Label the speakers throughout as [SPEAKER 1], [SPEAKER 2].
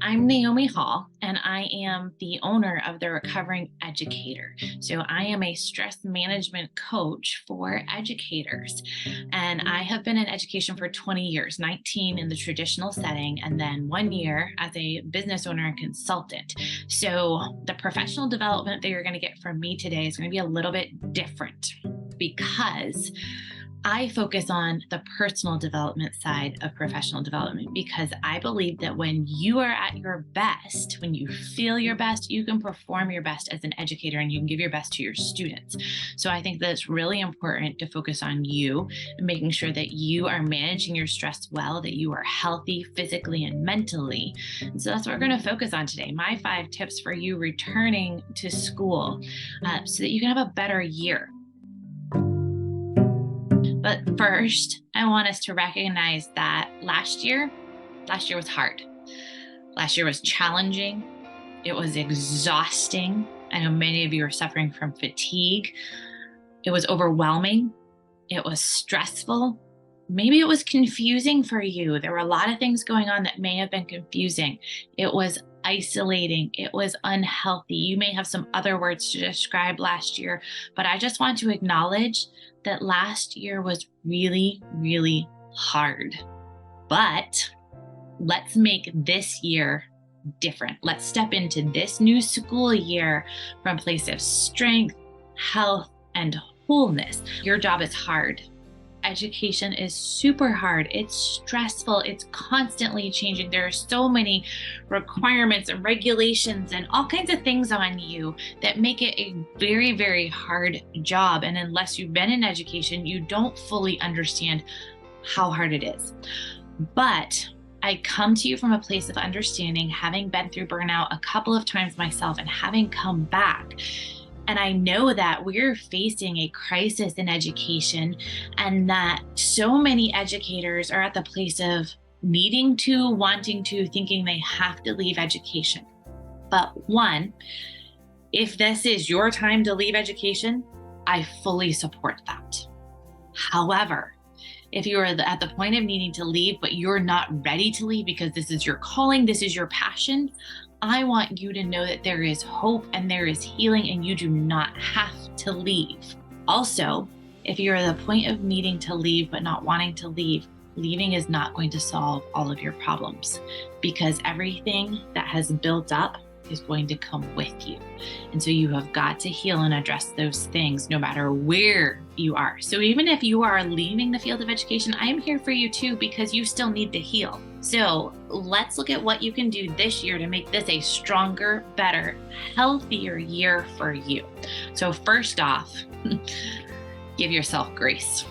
[SPEAKER 1] I'm Naomi Hall, and I am the owner of the Recovering Educator. So, I am a stress management coach for educators. And I have been in education for 20 years, 19 in the traditional setting, and then 1 year as a business owner and consultant. So, the professional development that you're going to get from me today is going to be a little bit different because I focus on the personal development side of professional development because I believe that when you are at your best, when you feel your best, you can perform your best as an educator and you can give your best to your students. So I think that it's really important to focus on you and making sure that you are managing your stress well, that you are healthy physically and mentally. And so that's what we're going to focus on today. My 5 tips for you returning to school so that you can have a better year. But first, I want us to recognize that last year was hard. Last year was challenging. It was exhausting. I know many of you are suffering from fatigue. It was overwhelming. It was stressful. Maybe it was confusing for you. There were a lot of things going on that may have been confusing. It was isolating. It was unhealthy. You may have some other words to describe last year, but I just want to acknowledge that last year was really, really hard. But let's make this year different. Let's step into this new school year from a place of strength, health, and wholeness. Your job is hard. Education is super hard. It's stressful. It's constantly changing. There are so many requirements and regulations and all kinds of things on you that make it a very, very hard job. And unless you've been in education, you don't fully understand how hard it is. But I come to you from a place of understanding, having been through burnout a couple of times myself and having come back. And I know that we're facing a crisis in education and that so many educators are at the place of needing to, wanting to, thinking they have to leave education. But one, if this is your time to leave education, I fully support that. However, if you are at the point of needing to leave, but you're not ready to leave because this is your calling, this is your passion, I want you to know that there is hope and there is healing and you do not have to leave. Also, if you're at the point of needing to leave but not wanting to leave, leaving is not going to solve all of your problems because everything that has built up is going to come with you. And so you have got to heal and address those things no matter where you are. So even if you are leaving the field of education, I am here for you too because you still need to heal. So let's look at what you can do this year to make this a stronger, better, healthier year for you. So first off, give yourself grace.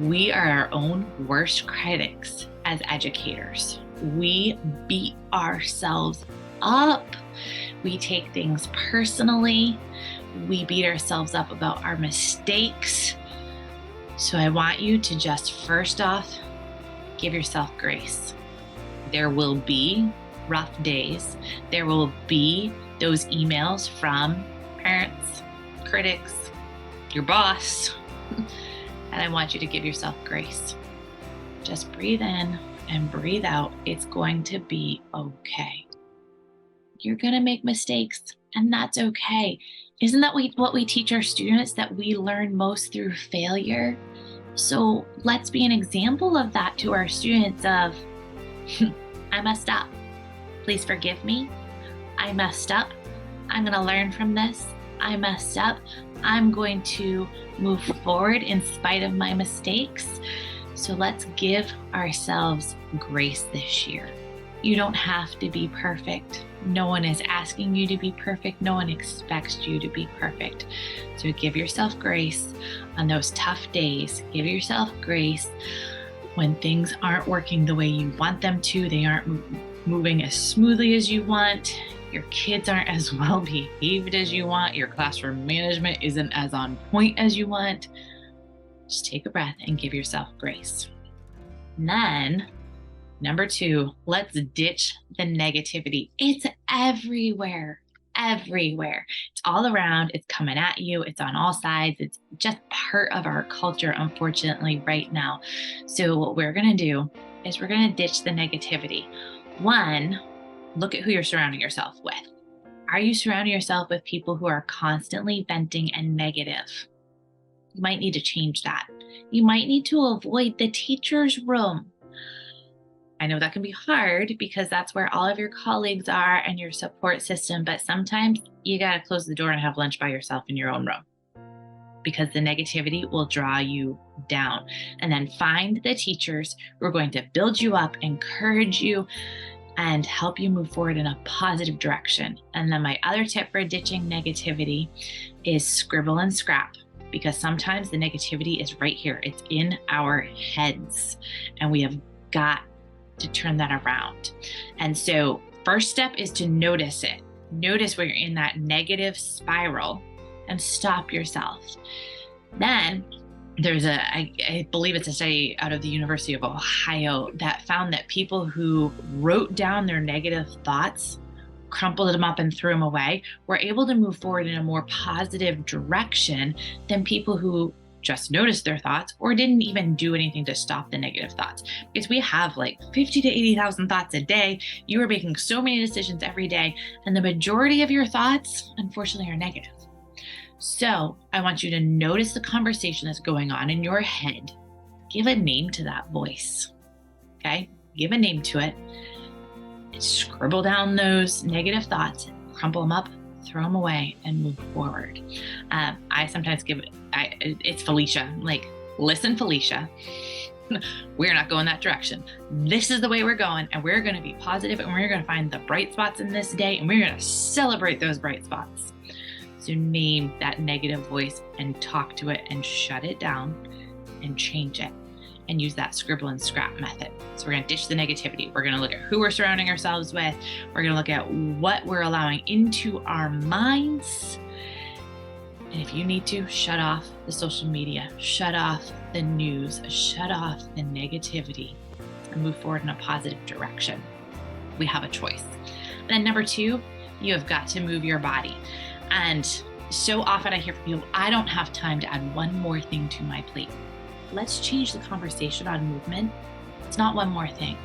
[SPEAKER 1] We are our own worst critics as educators. We beat ourselves up. We take things personally. We beat ourselves up about our mistakes. So I want you to just first off, give yourself grace. There will be rough days. There will be those emails from parents, critics, your boss. And I want you to give yourself grace. Just breathe in and breathe out. It's going to be okay. You're going to make mistakes, and that's okay. Isn't that what we teach our students, that we learn most through failure? So let's be an example of that to our students of, I messed up. Please forgive me. I messed up. I'm going to learn from this. I messed up. I'm going to move forward in spite of my mistakes. So let's give ourselves grace this year. You don't have to be perfect. No one is asking you to be perfect. No one expects you to be perfect. So give yourself grace on those tough days. Give yourself grace when things aren't working the way you want them to. They aren't moving as smoothly as you want. Your kids aren't as well behaved as you want. Your classroom management isn't as on point as you want. Just take a breath and give yourself grace. And then, number 2, let's ditch the negativity. It's everywhere, everywhere. It's all around. It's coming at you. It's on all sides. It's just part of our culture, unfortunately, right now. So what we're going to do is we're going to ditch the negativity. One, Look at who you're surrounding yourself with. Are you surrounding yourself with people who are constantly venting and negative? You might need to change that. You might need to avoid the teacher's room. I know that can be hard because that's where all of your colleagues are and your support system, but sometimes you got to close the door and have lunch by yourself in your own room because the negativity will draw you down. And then find the teachers who are going to build you up, encourage you, and help you move forward in a positive direction. And then my other tip for ditching negativity is scribble and scrap, because sometimes the negativity is right here. It's in our heads, and we have got to turn that around. And so first step is to notice it. Notice where you're in that negative spiral and stop yourself. Then there's I believe it's a study out of the University of Ohio that found that people who wrote down their negative thoughts, crumpled them up and threw them away, were able to move forward in a more positive direction than people who just noticed their thoughts or didn't even do anything to stop the negative thoughts. Because we have like 50 to 80,000 thoughts a day. You are making so many decisions every day, and the majority of your thoughts, unfortunately, are negative. So I want you to notice the conversation that's going on in your head. Give a name to that voice. Okay? Give a name to it. Scribble down those negative thoughts, crumple them up, throw them away, and move forward. I sometimes it's Felicia, like, listen, Felicia, we're not going that direction. This is the way we're going, and we're going to be positive, and we're going to find the bright spots in this day, and we're going to celebrate those bright spots. So name that negative voice and talk to it and shut it down and change it, and use that scribble and scrap method. So we're going to ditch the negativity. We're going to look at who we're surrounding ourselves with. We're going to look at what we're allowing into our minds. And if you need to, shut off the social media, shut off the news, shut off the negativity, and move forward in a positive direction. We have a choice. And then number 2, you have got to move your body. And so often I hear from people, I don't have time to add one more thing to my plate. Let's change the conversation on movement. It's not one more thing.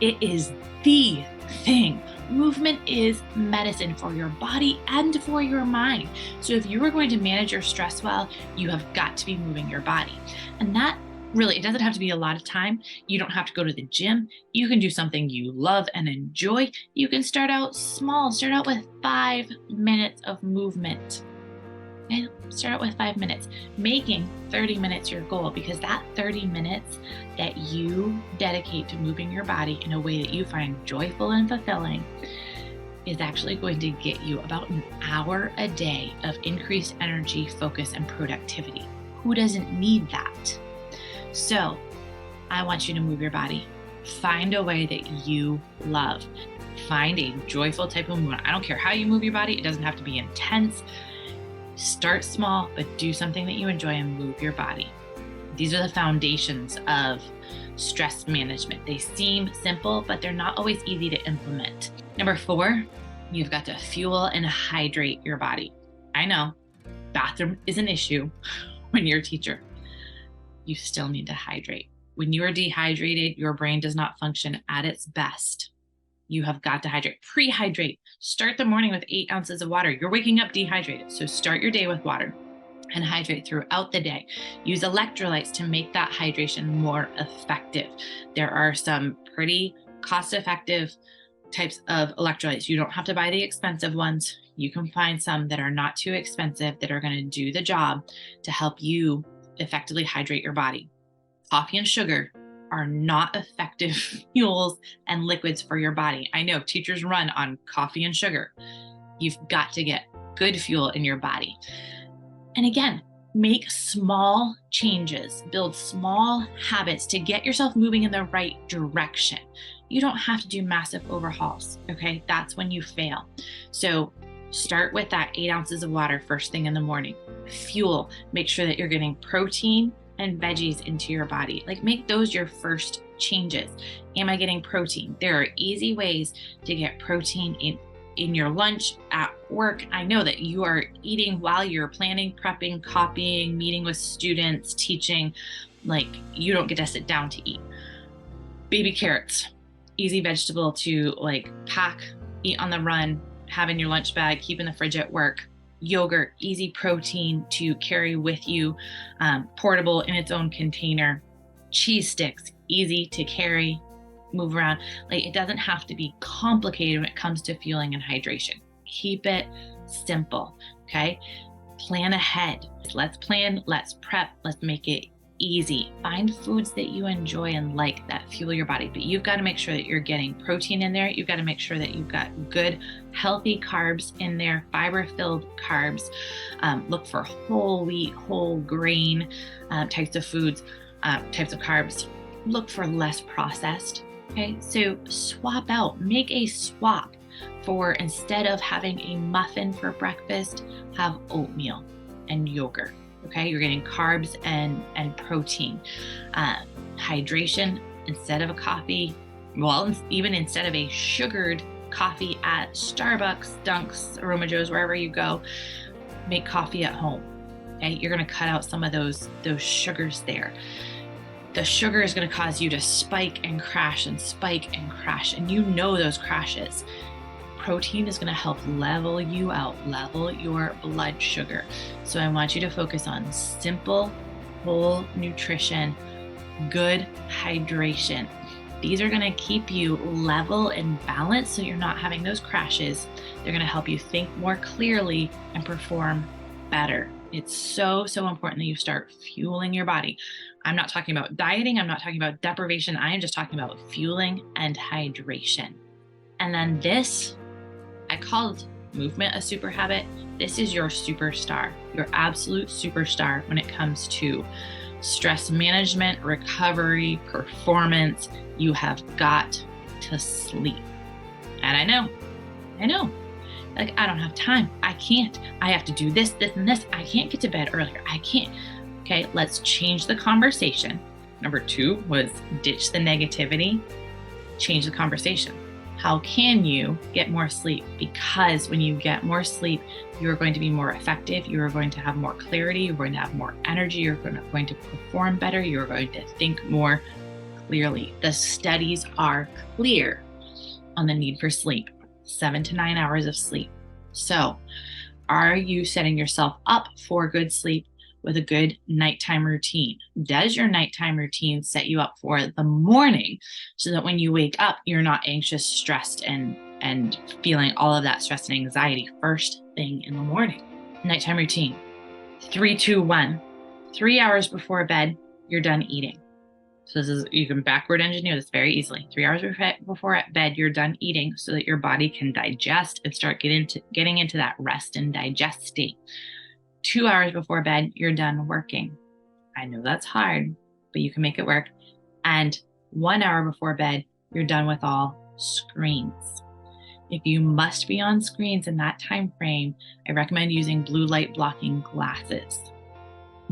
[SPEAKER 1] It is the thing. Movement is medicine for your body and for your mind. So if you are going to manage your stress well, you have got to be moving your body. And that really, it doesn't have to be a lot of time. You don't have to go to the gym. You can do something you love and enjoy. You can start out small. Start out with 5 minutes of movement. Okay? Start out with 5 minutes, making 30 minutes your goal, because that 30 minutes that you dedicate to moving your body in a way that you find joyful and fulfilling is actually going to get you about an hour a day of increased energy, focus, and productivity. Who doesn't need that? So I want you to move your body. Find a way that you love. Find a joyful type of movement. I don't care how you move your body. It doesn't have to be intense. Start small, but do something that you enjoy and move your body. These are the foundations of stress management. They seem simple, but they're not always easy to implement. Number 4, you've got to fuel and hydrate your body. I know, bathroom is an issue when you're a teacher. You still need to hydrate. When you are dehydrated, your brain does not function at its best. You have got to hydrate. Pre-hydrate. Start the morning with 8 ounces of water. You're waking up dehydrated. So start your day with water and hydrate throughout the day. Use electrolytes to make that hydration more effective. There are some pretty cost-effective types of electrolytes. You don't have to buy the expensive ones. You can find some that are not too expensive that are going to do the job to help you effectively hydrate your body. Coffee and sugar are not effective fuels and liquids for your body. I know teachers run on coffee and sugar. You've got to get good fuel in your body. And again, make small changes, build small habits to get yourself moving in the right direction. You don't have to do massive overhauls, okay? That's when you fail. So start with that 8 ounces of water first thing in the morning. Fuel, make sure that you're getting protein and veggies into your body. Like, make those your first changes. Am I getting protein? There are easy ways to get protein in your lunch, at work. I know that you are eating while you're planning, prepping, copying, meeting with students, teaching. Like, you don't get to sit down to eat. Baby carrots, easy vegetable to like pack eat on the run, have in your lunch bag, keep in the fridge at work. Yogurt, easy protein to carry with you, portable in its own container. Cheese sticks, easy to carry, move around. Like, it doesn't have to be complicated when it comes to fueling and hydration. Keep it simple, okay? Plan ahead. Let's plan, let's prep, let's make it easy. Find foods that you enjoy and like that fuel your body, but you've got to make sure that you're getting protein in there. You've got to make sure that you've got good, healthy carbs in there, fiber-filled carbs. Look for whole wheat, whole grain types of foods, types of carbs. Look for less processed. Okay, so swap out, make a swap for, instead of having a muffin for breakfast, have oatmeal and yogurt. Okay, you're getting carbs and protein. Hydration, instead of a coffee, well, even instead of a sugared coffee at Starbucks, Dunks, Aroma Joe's, wherever you go, make coffee at home. Okay, you're gonna cut out some of those sugars there. The sugar is gonna cause you to spike and crash and spike and crash, and you know those crashes. Protein is going to help level you out, level your blood sugar. So I want you to focus on simple, whole nutrition, good hydration. These are going to keep you level and balanced so you're not having those crashes. They're going to help you think more clearly and perform better. It's so important that you start fueling your body. I'm not talking about dieting. I'm not talking about deprivation. I am just talking about fueling and hydration. And then this, I called movement a super habit. This is your superstar, your absolute superstar when it comes to stress management, recovery, performance. You have got to sleep. And I know, like, I don't have time. I can't. I have to do this, and this. I can't get to bed earlier. I can't. Okay, let's change the conversation. Number 2 was ditch the negativity, change the conversation. How can you get more sleep? Because when you get more sleep, you're going to be more effective. You're going to have more clarity. You're going to have more energy. You're going to perform better. You're going to think more clearly. The studies are clear on the need for sleep, 7 to 9 hours of sleep. So, are you setting yourself up for good sleep with a good nighttime routine? Does your nighttime routine set you up for the morning so that when you wake up, you're not anxious, stressed, and feeling all of that stress and anxiety first thing in the morning? Nighttime routine, 3, 2, 1. 3 hours before bed, you're done eating. So this is, you can backward engineer this very easily. 3 hours before bed, you're done eating so that your body can digest and start getting into that rest and digest state. 2 hours before bed, you're done working. I know that's hard, but you can make it work. And 1 hour before bed, you're done with all screens. If you must be on screens in that time frame, I recommend using blue light blocking glasses.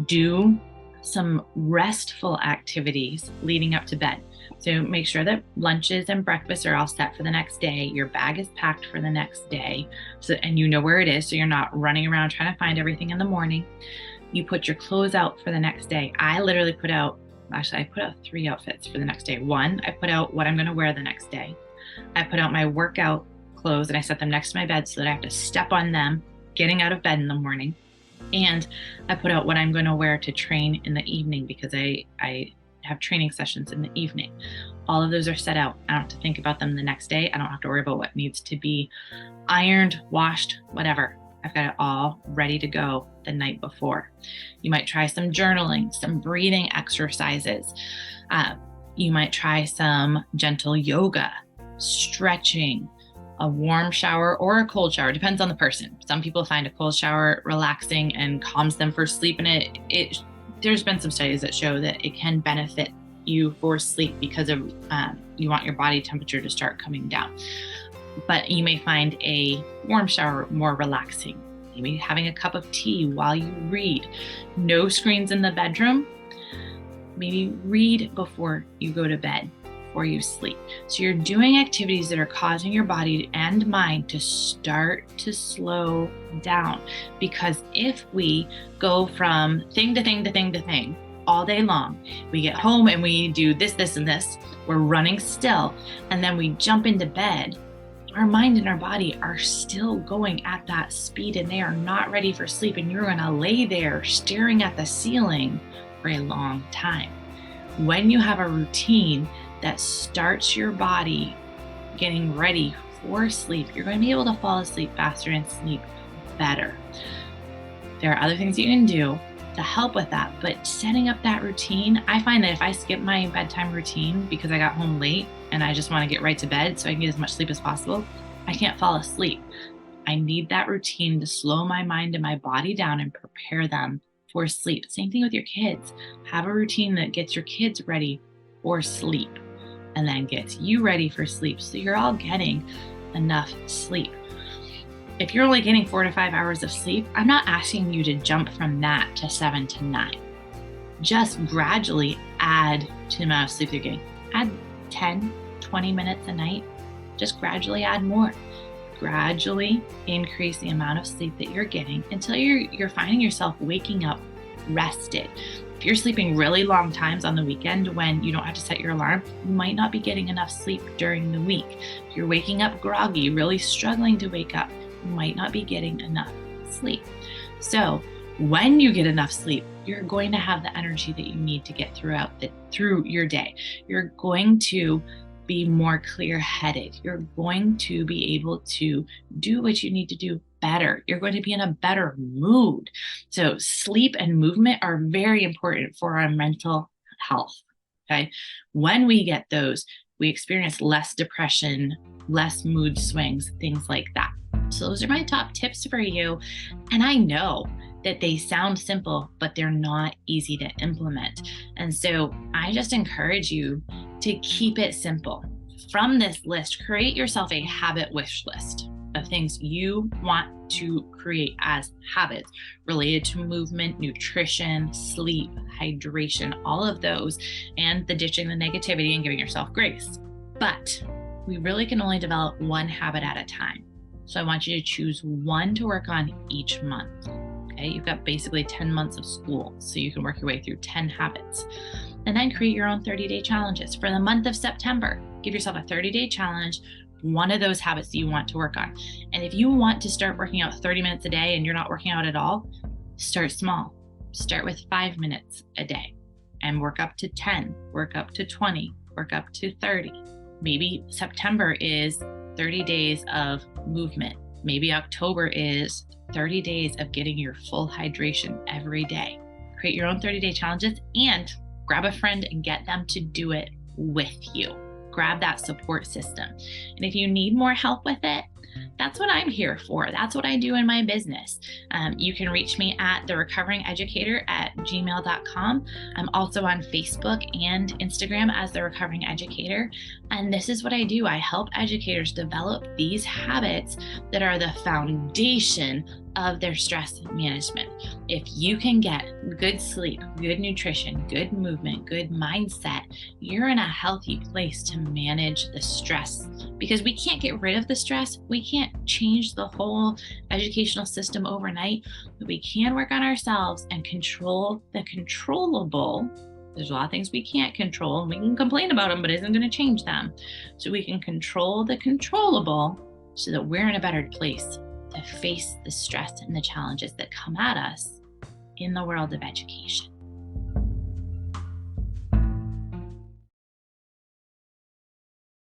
[SPEAKER 1] Do some restful activities leading up to bed. So make sure that lunches and breakfasts are all set for the next day. Your bag is packed for the next day, and you know where it is, so you're not running around trying to find everything in the morning. You put your clothes out for the next day. I literally put out 3 outfits for the next day. 1, I put out what I'm going to wear the next day. I put out my workout clothes and I set them next to my bed so that I have to step on them getting out of bed in the morning. And I put out what I'm going to wear to train in the evening, because I have training sessions in the evening. All of those are set out. I don't have to think about them the next day. I don't have to worry about what needs to be ironed, washed, whatever. I've got it all ready to go the night before. You might try some journaling, some breathing exercises. You might try some gentle yoga, stretching, a warm shower or a cold shower. Depends on the person. Some people find a cold shower relaxing and calms them for sleep. And there's been some studies that show that it can benefit you for sleep because of you want your body temperature to start coming down. But you may find a warm shower more relaxing. Maybe having a cup of tea while you read. No screens in the bedroom. Maybe read before you go to bed, before you sleep. So you're doing activities that are causing your body and mind to start to slow down. Because if we go from thing to thing to thing to thing all day long, we get home and we do this, and this, we're running still, and then we jump into bed, our mind and our body are still going at that speed and they are not ready for sleep. And you're going to lay there staring at the ceiling for a long time. When you have a routine that starts your body getting ready for sleep, you're going to be able to fall asleep faster and sleep better. There are other things you can do to help with that, but setting up that routine, I find that if I skip my bedtime routine because I got home late and I just want to get right to bed so I can get as much sleep as possible, I can't fall asleep. I need that routine to slow my mind and my body down and prepare them for sleep. Same thing with your kids. Have a routine that gets your kids ready for sleep and then gets you ready for sleep, so you're all getting enough sleep. If you're only getting 4 to 5 hours of sleep, I'm not asking you to jump from that to 7 to 9. Just gradually add to the amount of sleep you're getting. Add 10, 20 minutes a night. Just gradually add more. Gradually increase the amount of sleep that you're getting until you're finding yourself waking up rested. If you're sleeping really long times on the weekend when you don't have to set your alarm, you might not be getting enough sleep during the week. If you're waking up groggy, really struggling to wake up, you might not be getting enough sleep. So when you get enough sleep, you're going to have the energy that you need to get through your day. You're going to be more clear-headed. You're going to be able to do what you need to do better. You're going to be in a better mood. So sleep and movement are very important for our mental health. Okay. When we get those, we experience less depression, less mood swings, things like that. So those are my top tips for you. And I know that they sound simple, but they're not easy to implement. And so I just encourage you to keep it simple. From this list, create yourself a habit wish list of things you want to create as habits related to movement, nutrition, sleep, hydration, all of those, and the ditching the negativity and giving yourself grace. But we really can only develop one habit at a time. So I want you to choose one to work on each month. Okay, you've got basically 10 months of school, so you can work your way through 10 habits. And then create your own 30-day challenges. For the month of September, give yourself a 30-day challenge, one of those habits that you want to work on. And if you want to start working out 30 minutes a day and you're not working out at all, start small. Start with 5 minutes a day and work up to 10, work up to 20, work up to 30. Maybe September is 30 days of movement. Maybe October is 30 days of getting your full hydration every day. Create your own 30-day challenges and grab a friend and get them to do it with you. Grab that support system. And if you need more help with it, that's what I'm here for. That's what I do in my business. You can reach me at therecoveringeducator@gmail.com. I'm also on Facebook and Instagram as The Recovering Educator. And this is what I do. I help educators develop these habits that are the foundation of their stress management. If you can get good sleep, good nutrition, good movement, good mindset, you're in a healthy place to manage the stress, because we can't get rid of the stress. We can't change the whole educational system overnight, but we can work on ourselves and control the controllable. There's a lot of things we can't control and we can complain about them, but it isn't going to change them. So we can control the controllable so that we're in a better place to face the stress and the challenges that come at us in the world of education.